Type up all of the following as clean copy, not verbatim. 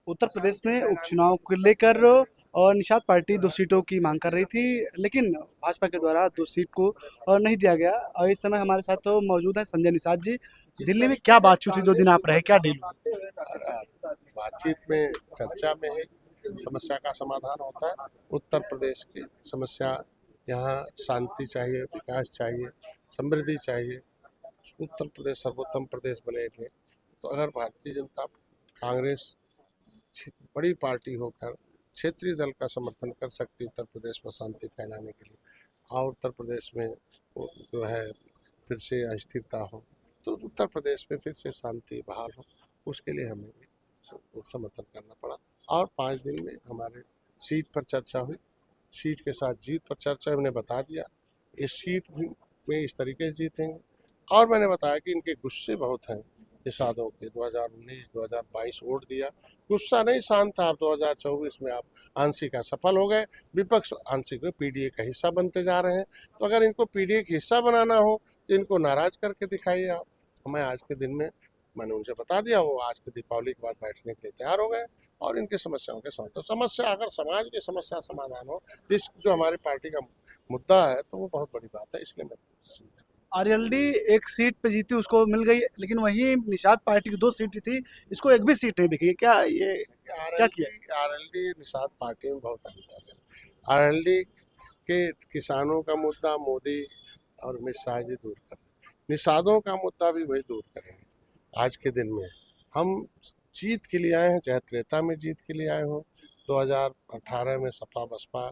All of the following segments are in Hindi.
उत्तर प्रदेश में उपचुनाव को लेकर और निषाद पार्टी 2 सीटों की मांग कर रही थी, लेकिन भाजपा के द्वारा 2 सीट को नहीं दिया गया। और इस समय हमारे साथ तो मौजूद है संजय निषाद जी। दिल्ली में क्या बातचीत हुई, 2 दिन आप रहे, क्या डील हुई? बातचीत में, चर्चा में ही समस्या का समाधान होता है। उत्तर प्रदेश की समस्या, यहाँ शांति चाहिए, विकास चाहिए, समृद्धि चाहिए। उत्तर प्रदेश सर्वोत्तम प्रदेश बने थे, तो अगर भारतीय जनता कांग्रेस बड़ी पार्टी होकर क्षेत्रीय दल का समर्थन कर सकती उत्तर प्रदेश में शांति फैलाने के लिए, और उत्तर प्रदेश में जो है फिर से अस्थिरता हो, तो उत्तर प्रदेश में फिर से शांति बहाल हो, उसके लिए हमें भी समर्थन करना पड़ा। और 5 दिन में हमारे सीट पर चर्चा हुई, सीट के साथ जीत पर चर्चा हमने बता दिया, इस सीट भी में इस तरीके से जीतेंगे। और मैंने बताया कि इनके गुस्से बहुत हैं निषादों के। 2019-2022 वोट दिया, गुस्सा नहीं शांत था। आप 2024 में आप आंशिक सफल हो गए, विपक्ष आंशिक में पीडीए का हिस्सा बनते जा रहे हैं। तो अगर इनको पीडीए का हिस्सा बनाना हो तो इनको नाराज करके दिखाइए आप। हमें आज के दिन में मैंने उनसे बता दिया, वो आज के दीपावली के बाद बैठने के लिए तैयार हो गए और इनके समस्याओं के साथ। तो समस्या, अगर समाज की समस्या समाधान हो, जिस जो हमारी पार्टी का मुद्दा है, तो वो बहुत बड़ी बात है। इसलिए मैं आरएलडी एक सीट पे जीती, उसको मिल गई, लेकिन वही निषाद पार्टी की 2 सीट थी, इसको एक भी सीट नहीं दिखी। क्या ये क्या किया? आरएलडी निषाद पार्टी में बहुत अंतर है। आरएलडी के किसानों का मुद्दा मोदी और अमित शाह जी दूर कर, निषादों का मुद्दा भी वही दूर करेंगे। आज के दिन में हम जीत के लिए आए हैं, चाहे त्रेता में जीत के लिए आए हों। 2018 में Sapa Basapa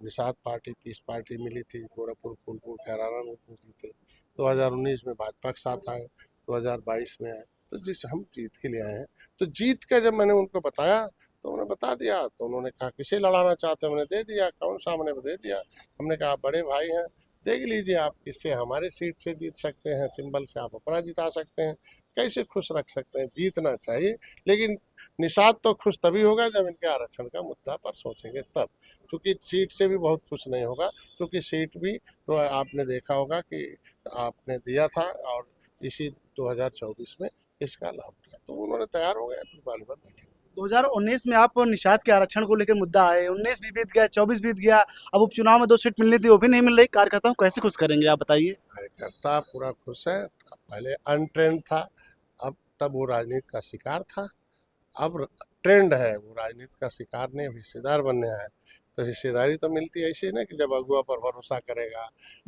Nishad party peace party मिली थी, गोरखपुर फूलपुर खैराना में जीते। 2019 में भाजपा के साथ आए, 2022 में आए। तो जिस हम जीत के लिए आए हैं, तो जीत का जब मैंने उनको बताया तो उन्होंने बता दिया, तो उन्होंने कहा किसे लड़ाना चाहते हैं, हमने दे दिया। कौन सा हमने दे दिया, हमने कहा बड़े भाई हैं, देख लीजिए आप किससे हमारे सीट से जीत सकते हैं, सिंबल से आप अपना जिता सकते हैं, कैसे खुश रख सकते हैं। जीतना चाहिए, लेकिन निषाद तो खुश तभी होगा जब इनके आरक्षण का मुद्दा पर सोचेंगे तब, क्योंकि सीट से भी बहुत खुश नहीं होगा, क्योंकि सीट भी तो आपने देखा होगा कि आपने दिया था और इसी 2024 में इसका लाभ लिया, तो उन्होंने तैयार हो गए बाली बात बैठे। 2019 में आप निषाद के आरक्षण को लेकर मुद्दा आए, 19 भी बीत गया, 24 बीत गया, अब उपचुनाव में 2 सीट मिलनी थी, वो भी नहीं मिल रही। कार्यकर्ताओं को कैसे खुश करेंगे, आप बताइए? कार्यकर्ता पूरा खुश है। पहले अनट्रेंड था, अब तब वो राजनीति का शिकार था, अब ट्रेंड है, वो राजनीति का शिकार नहीं, अब हिस्सेदार बनने आया है। तो हिस्सेदारी तो मिलती है ऐसे ना कि जब अगुआ पर भरोसा करेगा,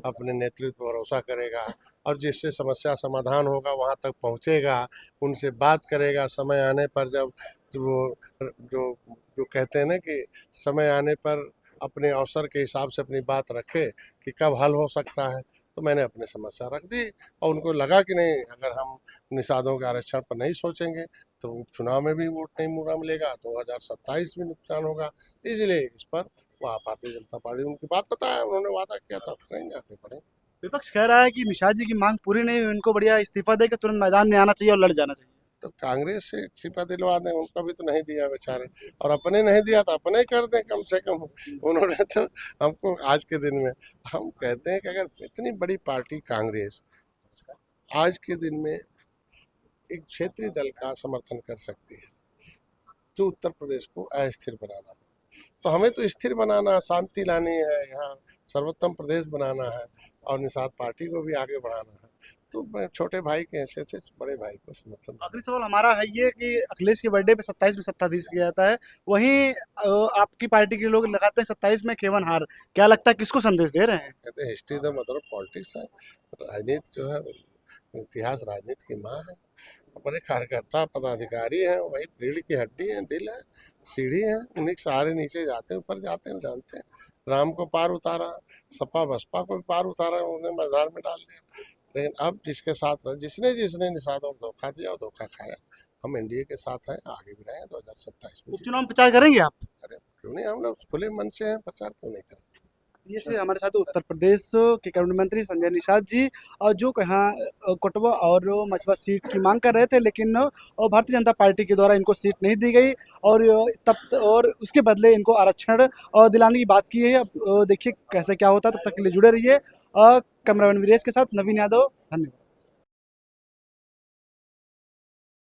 अपने नेतृत्व पर भरोसा करेगा और जिससे समस्या समाधान होगा वहाँ तक पहुँचेगा, उनसे बात करेगा। समय आने पर जब वो जो जो कहते हैं ना कि समय आने पर अपने अवसर के हिसाब से अपनी बात रखे कि कब हल हो सकता है, तो मैंने अपनी समस्या रख दी और उनको लगा कि नहीं, अगर हम निषादों के आरक्षण पर नहीं सोचेंगे तो उपचुनाव में भी वोट नहीं पूरा मिलेगा, 2027 में नुकसान होगा। इसलिए इस पर वहाँ भारतीय जनता पार्टी उनकी बात बताया, उन्होंने वादा किया था, करेंगे, आगे बढ़ेंगे। विपक्ष कह रहा है कि निषाद जी की मांग पूरी नहीं हुई, इनको बढ़िया इस्तीफा देकर तुरंत मैदान में आना चाहिए और लड़ जाना चाहिए। तो कांग्रेस से इस्तीफा दिलवा दें, उनका भी तो नहीं दिया बेचारे, और अपने नहीं दिया तो अपने ही कर दें कम से कम। उन्होंने तो हमको आज के दिन में, हम कहते हैं कि अगर इतनी बड़ी पार्टी कांग्रेस आज के दिन में एक क्षेत्रीय दल का समर्थन कर सकती है जो उत्तर प्रदेश को अस्थिर बनाना है, तो हमें तो स्थिर बनाना, शांति लानी है, यहाँ सर्वोत्तम प्रदेश बनाना है और निषाद पार्टी को भी आगे बढ़ाना है। तो मैं छोटे भाई के हैसियत से बड़े भाई को समर्थन। आखिरी सवाल हमारा है ये कि अखिलेश के बर्थडे पे 27 में सत्ताधीश किया जाता है, वहीं आपकी पार्टी के लोग लगाते हैं 27 में केवन हार। क्या लगता है किसको संदेश दे रहे हैं? कहते हैं history the mother of politics है, राजनीति जो है इतिहास राजनीति की माँ है। हमारे कार्यकर्ता पदाधिकारी हैं, वही रीढ़ की हड्डी है, दिल है, सीढ़ी है, उन्हीं के सहारे नीचे जाते हैं, ऊपर जाते हैं। जानते हैं राम को पार उतारा, सपा बसपा को भी पार उतारा, उन्हें मजार में डाल दिया। लेकिन अब जिसके साथ रहे, जिसने जिसने निषादों को धोखा दिया और धोखा खाया, हम एनडीए के साथ हैं, आगे भी रहे 2027 में। उपचुनाव में प्रचार करेंगे आप? अरे क्यों नहीं, हम लोग खुले मन से हैं, प्रचार क्यों नहीं करें। ये से हमारे साथ उत्तर प्रदेश के कैबिनेट मंत्री संजय निषाद जी, और जो कहाँ कोटवा और मछुआ सीट की मांग कर रहे थे, लेकिन भारतीय जनता पार्टी के द्वारा इनको सीट नहीं दी गई और तब और उसके बदले इनको आरक्षण दिलाने की बात की है। अब देखिए कैसे क्या होता है, तब तक के लिए जुड़े रहिए। कैमरामैन वीरेश के साथ नवीन यादव, धन्यवाद।